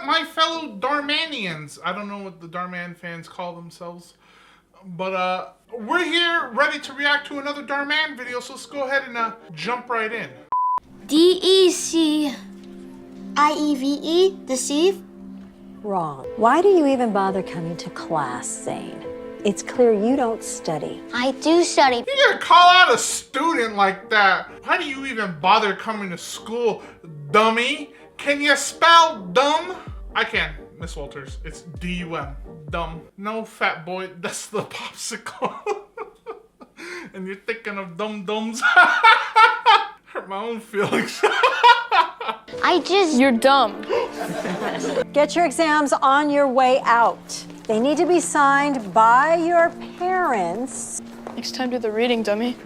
my fellow Darmanians? I don't know what the Darman fans call themselves. But we're here ready to react to another Darman video, so let's go ahead and jump right in. DECIEVE, deceive? Wrong. Why do you even bother coming to class, Zayn? It's clear you don't study. I do study. You gonna call out a student like that? Why do you even bother coming to school, dummy? Can you spell dumb? I can, Miss Walters. It's D-U-M. Dumb. No, fat boy, that's the popsicle. And you're thinking of dum-dums. Hurt my own feelings. You're dumb. Get your exams on your way out. They need to be signed by your parents. Next time do the reading, dummy.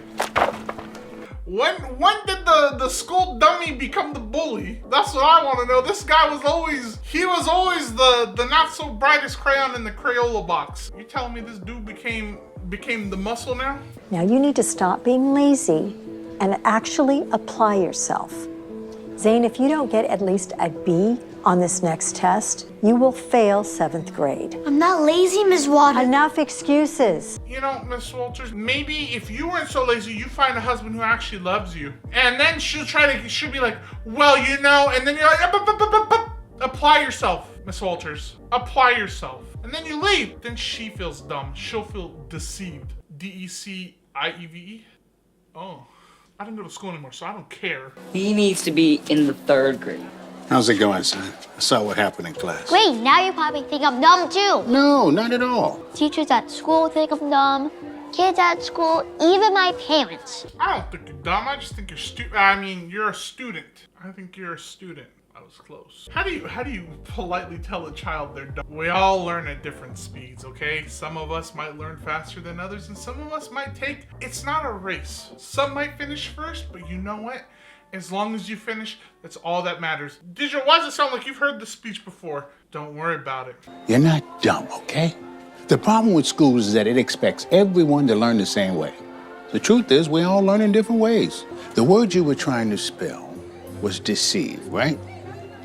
When did the school dummy become the bully? That's what I want to know. This guy was always the not so brightest crayon in the Crayola box. You telling me this dude became the muscle now? Now you need to stop being lazy and actually apply yourself. Zayn, if you don't get at least a B on this next test, you will fail 7th grade. I'm not lazy, Ms. Waters. Enough excuses. You know, Miss Walters, maybe if you weren't so lazy, you find a husband who actually loves you. And then she'll be like, well, you know, and then you're like, apply yourself, Miss Walters. Apply yourself. And then you leave. Then she feels dumb. She'll feel deceived. D-E-C-I-E-V-E? Oh, I don't go to school anymore, so I don't care. He needs to be in the 3rd grade. How's it going, son? I saw what happened in class. Great, now you probably think I'm dumb too. No, not at all. Teachers at school think I'm dumb. Kids at school, even my parents. I don't think you're dumb. I just think you're a student. I think you're a student. I was close. How do you politely tell a child they're dumb? We all learn at different speeds, okay? Some of us might learn faster than others, and some of us might it's not a race. Some might finish first, but you know what? As long as you finish, that's all that matters. Digital, why does it sound like you've heard this speech before? Don't worry about it. You're not dumb, okay? The problem with schools is that it expects everyone to learn the same way. The truth is, we all learn in different ways. The word you were trying to spell was deceive, right?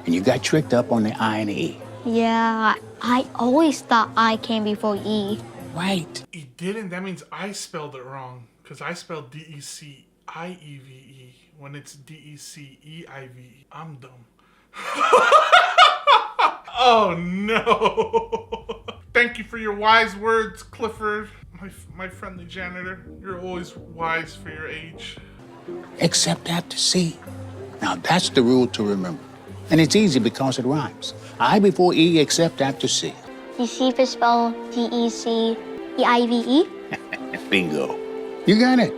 And you got tricked up on the I and the E. Yeah, I always thought I came before E. Right. He didn't. That means I spelled it wrong. Because I spelled D-E-C-I-E-V-E when it's D-E-C-E-I-V-E. I'm dumb. Oh, no. Thank you for your wise words, Clifford. My friendly janitor. You're always wise for your age. Except after C. Now, that's the rule to remember. And it's easy because it rhymes. I before E, except after C. Deceive is spelled D-E-C-E-I-V-E? Bingo. You got it.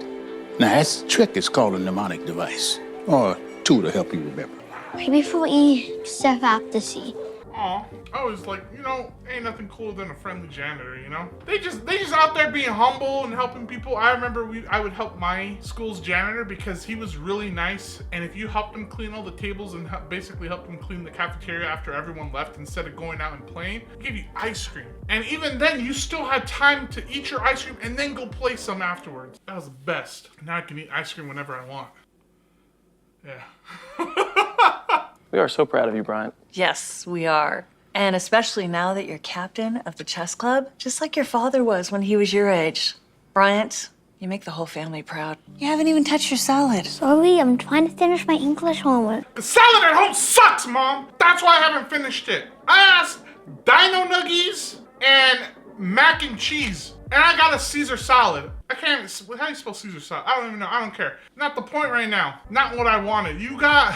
Now, that's the trick. It's called a mnemonic device. Or a tool to help you remember. Right before E, except after C. Aw, I was like, you know, ain't nothing cooler than a friendly janitor, you know? They just out there being humble and helping people. I remember I would help my school's janitor because he was really nice. And if you helped him clean all the tables and basically helped him clean the cafeteria after everyone left instead of going out and playing, he gave you ice cream. And even then, you still had time to eat your ice cream and then go play some afterwards. That was the best. Now I can eat ice cream whenever I want. Yeah. We are so proud of you, Bryant. Yes, we are. And especially now that you're captain of the chess club, just like your father was when he was your age. Bryant, you make the whole family proud. You haven't even touched your salad. Sorry, I'm trying to finish my English homework. The salad at home sucks, Mom. That's why I haven't finished it. I asked Dino Nuggies and mac and cheese, and I got a Caesar salad. I can't, how do you spell Caesar salad? I don't even know, I don't care. Not the point right now. Not what I wanted. You got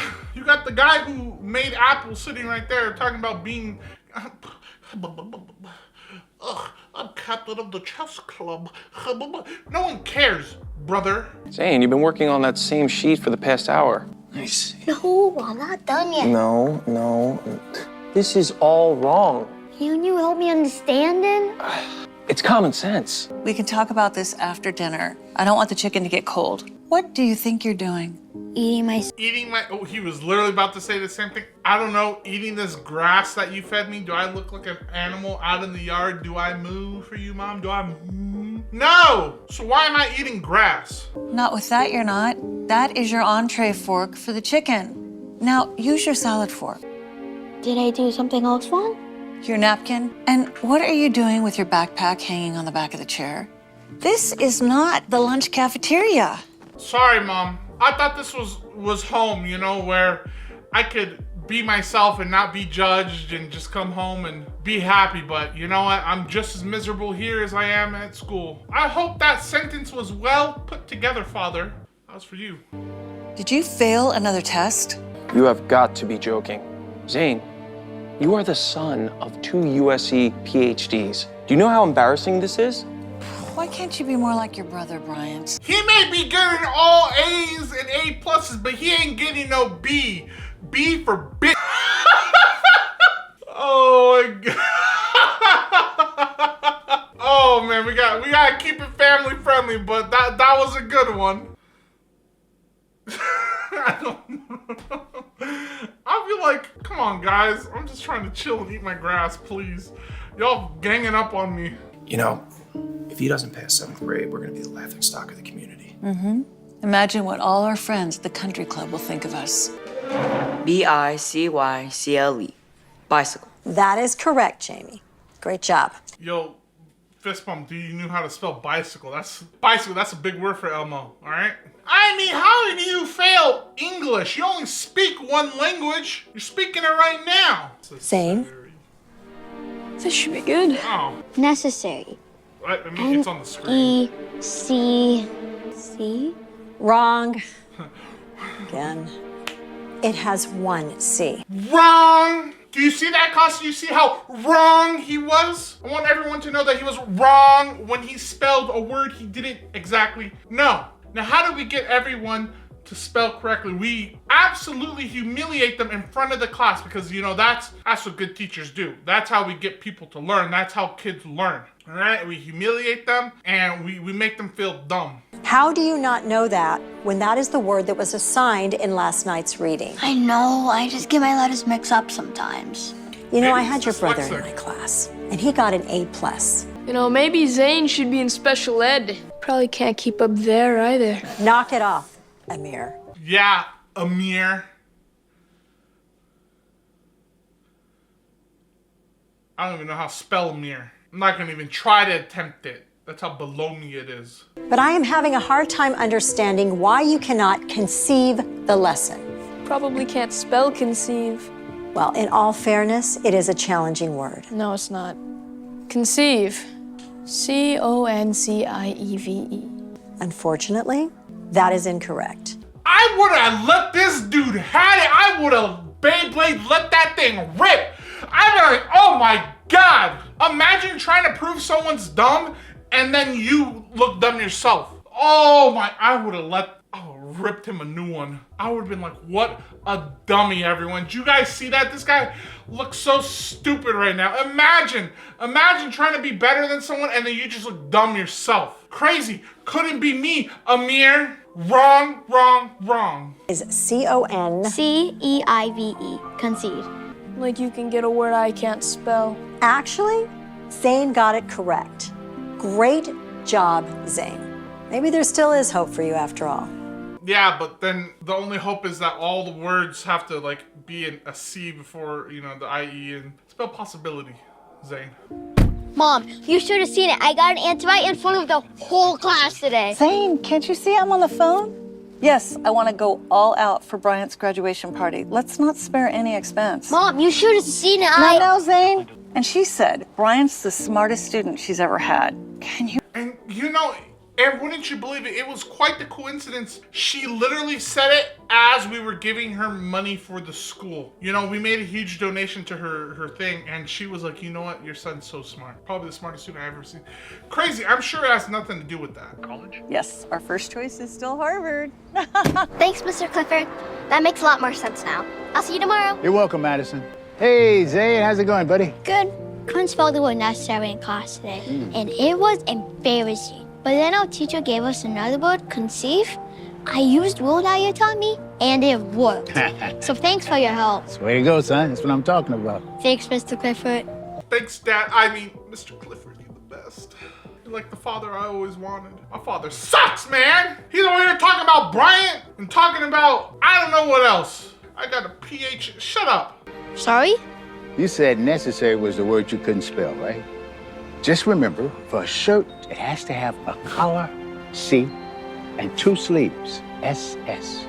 the guy who made Apple sitting right there talking about being, I'm captain of the chess club. No one cares, brother. Zayn, you've been working on that same sheet for the past hour. Nice. No, I'm not done yet. No. This is all wrong. Can you help me understand it? It's common sense. We can talk about this after dinner. I don't want the chicken to get cold. What do you think you're doing? Eating my... Oh, he was literally about to say the same thing. I don't know, eating this grass that you fed me. Do I look like an animal out in the yard? Do I moo for you, Mom? Do I moo? No! So why am I eating grass? Not with that, you're not. That is your entree fork for the chicken. Now, use your salad fork. Did I do something else wrong? Your napkin? And what are you doing with your backpack hanging on the back of the chair? This is not the lunch cafeteria. Sorry, Mom. I thought this was home, you know, where I could be myself and not be judged and just come home and be happy. But you know what? I'm just as miserable here as I am at school. I hope that sentence was well put together, Father. That was for you. Did you fail another test? You have got to be joking. Zayn, you are the son of 2 USC PhDs. Do you know how embarrassing this is? Why can't you be more like your brother, Bryant? He may be getting all A's and A pluses, but he ain't getting no B. B for bitch. Oh my God. Oh man, we gotta keep it family friendly, but that was a good one. I feel like, come on guys, I'm just trying to chill and eat my grass, please. Y'all ganging up on me. You know, if he doesn't pass 7th grade, we're gonna be the laughingstock of the community. Imagine what all our friends at the country club will think of us. BICYCLE. Bicycle. That is correct, Jamie. Great job. Yo, fist bump, dude, you knew how to spell bicycle. That's a big word for Elmo, alright? I mean, how did you fail English? You only speak one language. You're speaking it right now. Zayn? This should be good. Oh, Necessary. I mean, it's on the screen. C. Wrong. Again. It has 1 C. Wrong! Do you see that, Costa? You see how wrong he was? I want everyone to know that he was wrong when he spelled a word he didn't exactly know. Now, how do we get everyone to spell correctly? We absolutely humiliate them in front of the class because, you know, that's what good teachers do. That's how we get people to learn. That's how kids learn, all right? We humiliate them and we make them feel dumb. How do you not know that when that is the word that was assigned in last night's reading? I know, I just get my letters mixed up sometimes. You know, Maybe I had it's your brother dyslexic. in my class, and he got an A+. You know, maybe Zayn should be in special ed. Probably can't keep up there either. Knock it off, Amir. Yeah, Amir. I don't even know how to spell Amir. I'm not gonna even try to attempt it. That's how below me it is. But I am having a hard time understanding why you cannot conceive the lesson. Probably can't spell conceive. Well, in all fairness, it is a challenging word. No, it's not. Conceive. CONCIEVE. Unfortunately, that is incorrect. I would have let this dude had it. I would have Beyblade let that thing rip. I'd be like, oh my God. Imagine trying to prove someone's dumb and then you look dumb yourself. Oh my, I would have ripped him a new one. I would have been like, what a dummy, everyone. Did you guys see that? This guy looks so stupid right now. Imagine trying to be better than someone and then you just look dumb yourself. Crazy. Couldn't be me, Amir. Wrong. Is CON. CEIVE. Concede. Like you can get a word I can't spell. Actually, Zayn got it correct. Great job, Zayn. Maybe there still is hope for you after all. Yeah, but then the only hope is that all the words have to like be in a C before, you know, the IE and spell possibility, Zayn. Mom, you should have seen it. I got an answer right in front of the whole class today. Zayn, can't you see I'm on the phone? Yes, I want to go all out for Bryant's graduation party. Let's not spare any expense. Mom, you should have seen it. I know, Zayn. And she said, Bryant's the smartest student she's ever had. Can you? And you know, and wouldn't you believe it, it was quite the coincidence. She literally said it as we were giving her money for the school. You know, we made a huge donation to her thing, and she was like, you know what, your son's so smart. Probably the smartest student I've ever seen. Crazy, I'm sure it has nothing to do with that. College? Yes, our first choice is still Harvard. Thanks, Mr. Clifford. That makes a lot more sense now. I'll see you tomorrow. You're welcome, Madison. Hey, Zayn, how's it going, buddy? Good. Couldn't spell the word necessary in class today, and it was embarrassing. But then our teacher gave us another word, conceive. I used rule that you taught me, and it worked. So thanks for your help. That's the way to go, son. That's what I'm talking about. Thanks, Mr. Clifford. Thanks, Dad. Mr. Clifford, you're the best. You're like the father I always wanted. My father sucks, man. He's over here talking about Bryant and talking about, I don't know what else. I got a PH. Shut up. Sorry? You said necessary was the word you couldn't spell, right? Just remember, for a shirt, it has to have a collar, C, and 2 sleeves, SS.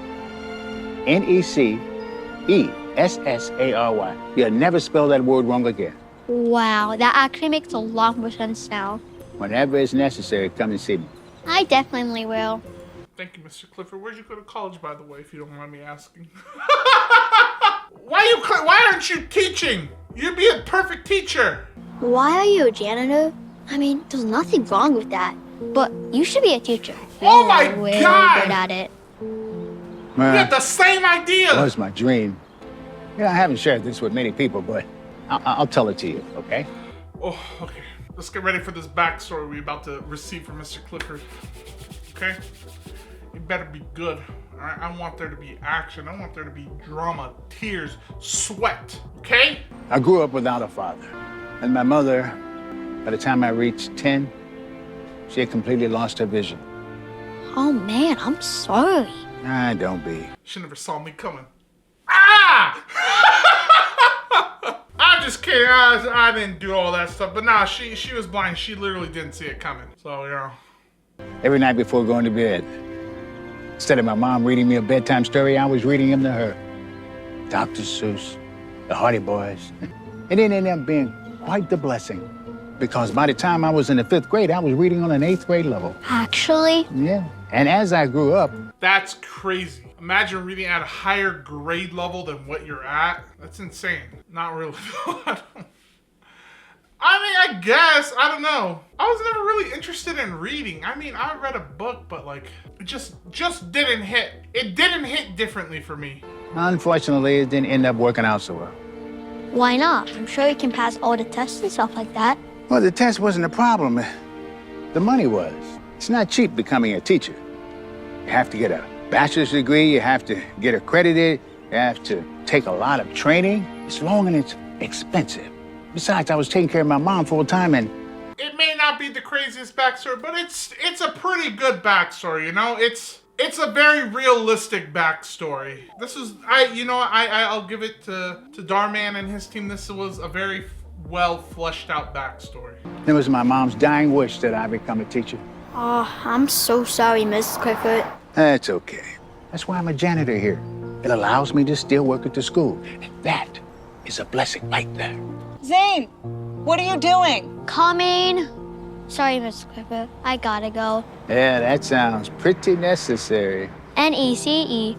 Necessary. You'll never spell that word wrong again. Wow, that actually makes a lot more sense now. Whenever it's necessary, come and see me. I definitely will. Thank you, Mr. Clifford. Where'd you go to college, by the way, if you don't mind me asking? Why aren't you teaching? You'd be a perfect teacher. Why are you a janitor? I mean, there's nothing wrong with that. But you should be a teacher. Oh my You're way God! good at it. You had the same idea. That was my dream. I haven't shared this with many people, but I'll tell it to you, okay? Oh, okay. Let's get ready for this backstory we're about to receive from Mr. Clifford. Okay? It better be good. All right? I want there to be action. I want there to be drama, tears, sweat. Okay? I grew up without a father. And my mother, by the time I reached 10, she had completely lost her vision. Oh man, I'm sorry. Ah, don't be. She never saw me coming. Ah! I'm just kidding. I didn't do all that stuff. But nah, she was blind. She literally didn't see it coming. So, you know. Every night before going to bed, instead of my mom reading me a bedtime story, I was reading them to her. Dr. Seuss, the Hardy Boys. It ended up being quite the blessing. Because by the time I was in the 5th grade, I was reading on an 8th grade level. Actually? Yeah. And as I grew up... That's crazy. Imagine reading at a higher grade level than what you're at. That's insane. Not really. I mean, I guess. I don't know. I was never really interested in reading. I mean, I read a book, but like, it just didn't hit. It didn't hit differently for me. Unfortunately, it didn't end up working out so well. Why not? I'm sure you can pass all the tests and stuff like that. Well, the test wasn't a problem. The money was. It's not cheap becoming a teacher. You have to get a bachelor's degree, you have to get accredited, you have to take a lot of training. It's long and it's expensive. Besides, I was taking care of my mom full time and... It may not be the craziest backstory, but it's a pretty good backstory, you know? It's a very realistic backstory. This is, I'll give it to Darman and his team. This was a very well fleshed out backstory. It was my mom's dying wish that I become a teacher. Oh, I'm so sorry, Miss Clifford. That's okay. That's why I'm a janitor here. It allows me to still work at the school. And that is a blessing right there. Zayn, what are you doing? Coming. Sorry, Miss Clifford. I gotta go. Yeah, that sounds pretty necessary. Necessary.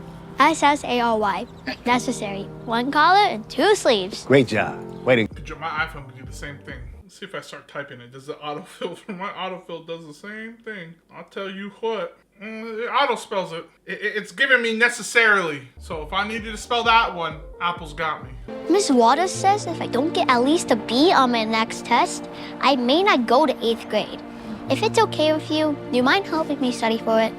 Necessary. 1 collar and 2 sleeves. Great job. Way to... Good job. My iPhone can do the same thing. Let's see if I start typing it. Does the autofill? My autofill does the same thing. I'll tell you what. It auto spells it. It's giving me necessarily. So if I needed to spell that one, Apple's got me. Miss Waters says if I don't get at least a B on my next test, I may not go to 8th grade. If it's okay with you, do you mind helping me study for it?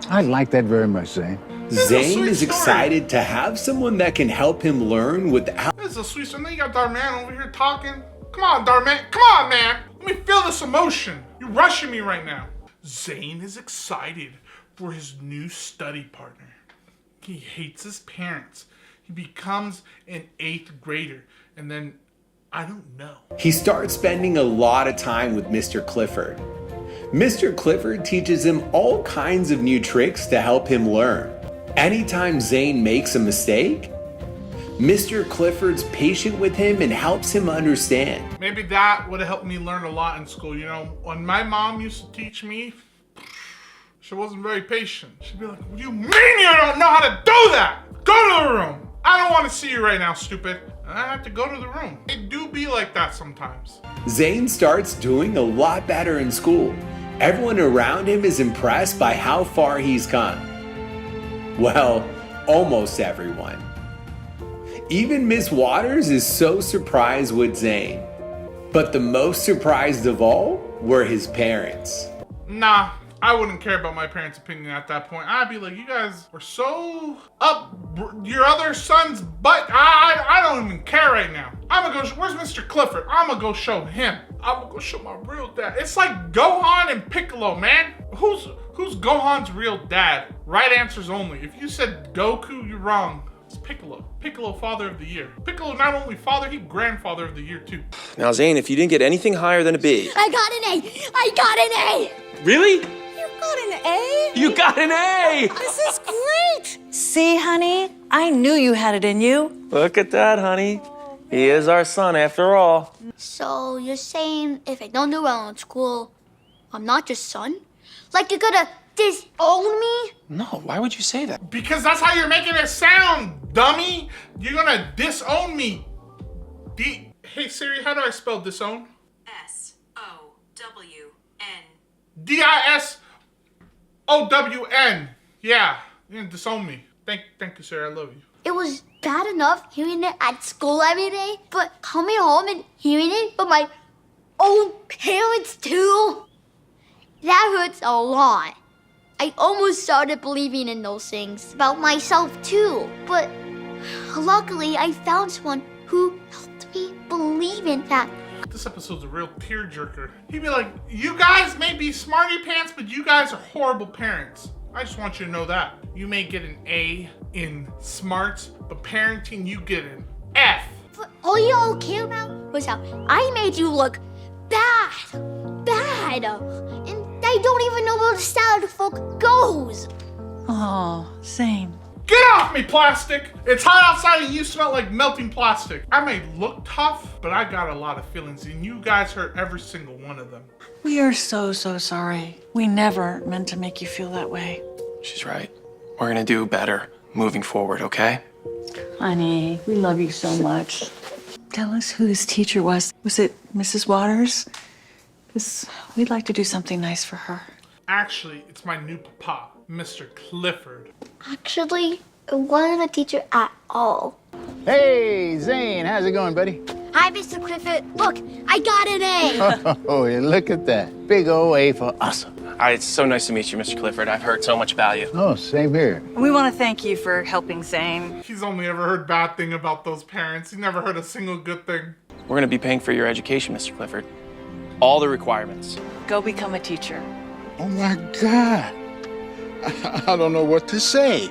I'd like that very much, Zayn. Zayn is excited to have someone that can help him learn without... This is a sweet story. Then you got Darman over here talking. Come on, Darman. Come on, man. Let me feel this emotion. You're rushing me right now. Zayn is excited for his new study partner. He hates his parents. He becomes an 8th grader. And then, I don't know. He starts spending a lot of time with Mr. Clifford. Mr. Clifford teaches him all kinds of new tricks to help him learn. Anytime Zayn makes a mistake, Mr. Clifford's patient with him and helps him understand. Maybe that would have helped me learn a lot in school. You know, when my mom used to teach me, she wasn't very patient. She'd be like, what do you mean you don't know how to do that? Go to the room. I don't want to see you right now, stupid. And I have to go to the room. It do be like that sometimes. Zayn starts doing a lot better in school. Everyone around him is impressed by how far he's come. Well, almost everyone. Even Miss Waters is so surprised with Zayn. But the most surprised of all were his parents. Nah, I wouldn't care about my parents' opinion at that point. I'd be like, you guys were so up your other son's butt. I don't even care right now. I'm gonna go, where's Mr. Clifford? I'm gonna go show him. I'm gonna go show my real dad. It's like Gohan and Piccolo, man. Who's Gohan's real dad? Right answers only. If you said Goku, you're wrong. It's Piccolo. Piccolo Father of the Year. Piccolo not only father, he grandfather of the year too. Now, Zayn, if you didn't get anything higher than a B. I got an A! I got an A! Really? You got an A? You got an A! This is great! See, honey? I knew you had it in you. Look at that, honey. He is our son after all. So you're saying if I don't do well in school, I'm not your son? Like you're gonna disown me? No, why would you say that? Because that's how you're making it sound, dummy. You're gonna disown me. Hey Siri, how do I spell disown? S-O-W-N. D-I-S-O-W-N. Yeah, you're gonna disown me. Thank you, Siri. I love you. It was bad enough hearing it at school every day, but coming home and hearing it from my own parents too, that hurts a lot. I almost started believing in those things about myself too, but luckily I found someone who helped me believe in that. This episode's a real tearjerker. He'd be like, you guys may be smarty pants, but you guys are horrible parents. I just want you to know that. You may get an A in smarts, but parenting, you get an F. But all y'all care about was how I made you look bad. And I don't even know where the salad fork goes. Oh, same. Get off me, plastic! It's hot outside and you smell like melting plastic. I may look tough, but I got a lot of feelings, and you guys hurt every single one of them. We are so sorry. We never meant to make you feel that way. She's right. We're gonna do better moving forward, okay? Honey, we love you so much. Tell us who this teacher was. Was it Mrs. Waters? Because we'd like to do something nice for her. Actually, it's my new papa, Mr. Clifford. Actually, it wasn't a teacher at all. Hey, Zayn, how's it going, buddy? Hi, Mr. Clifford. Look, I got an A. Oh, yeah, look at that. Big old A for awesome. It's so nice to meet you, Mr. Clifford. I've heard so much about you. Oh, same here. We want to thank you for helping Zayn. He's only ever heard bad thing about those parents. He never heard a single good thing. We're gonna be paying for your education, Mr. Clifford. All the requirements. Go become a teacher. Oh, my God. I don't know what to say.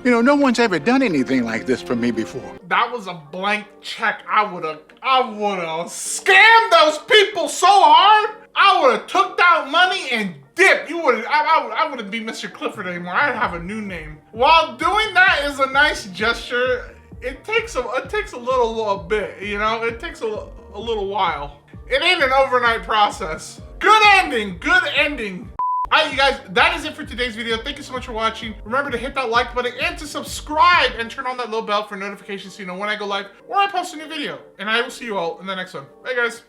You know, no one's ever done anything like this for me before. That was a blank check. I would've scammed those people so hard. I would've took that money and dipped. I wouldn't be Mr. Clifford anymore. I'd have a new name. While doing that is a nice gesture, it takes a little bit, you know? It takes a little while. It ain't an overnight process. Good ending, good ending. All right, you guys, that is it for today's video. Thank you so much for watching. Remember to hit that like button and to subscribe and turn on that little bell for notifications so you know when I go live or I post a new video. And I will see you all in the next one. Bye, guys.